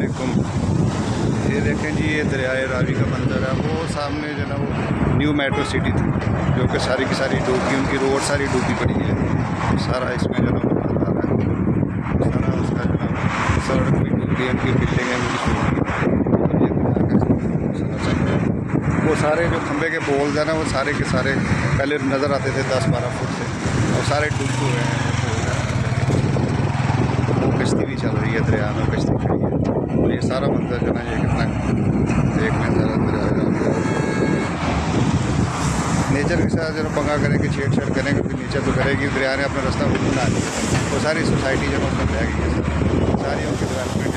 वालेकुम। ये देखें जी, ये दरियाए रावी का मंजर है। वो सामने जो ना वो न्यू मेट्रो सिटी थी, जो कि सारी की सारी डूबी, उनकी रोड सारी डूबी पड़ी है। सारा इसमें जो ना वो नज़र आ रहा है, सारा उसका जो ना सड़क भी डूबी है, उनकी बिल्डिंगें भी डूबी है। वो सारे जो खंबे के पोल्स हैं ना, वो सारे के सारे पहले नज़र आते थे 10-12 फुट से, और सारे डूब हुए हैं। कश्ती भी चल रही है दरिया में, कश्ती खड़ी है। और ये सारा मंजर जो ना, ये कितना देख लें ज़रा दरिया। नेचर के साथ जो पंगा करेंगे, छेड़छाड़ करेंगे, फिर नेचर तो करेगी। दरिया ने अपना रास्ता खुद बना लिया, वो सारी सोसाइटी जो है उसमें बह गई है, सारी उनकी डेवलपमेंट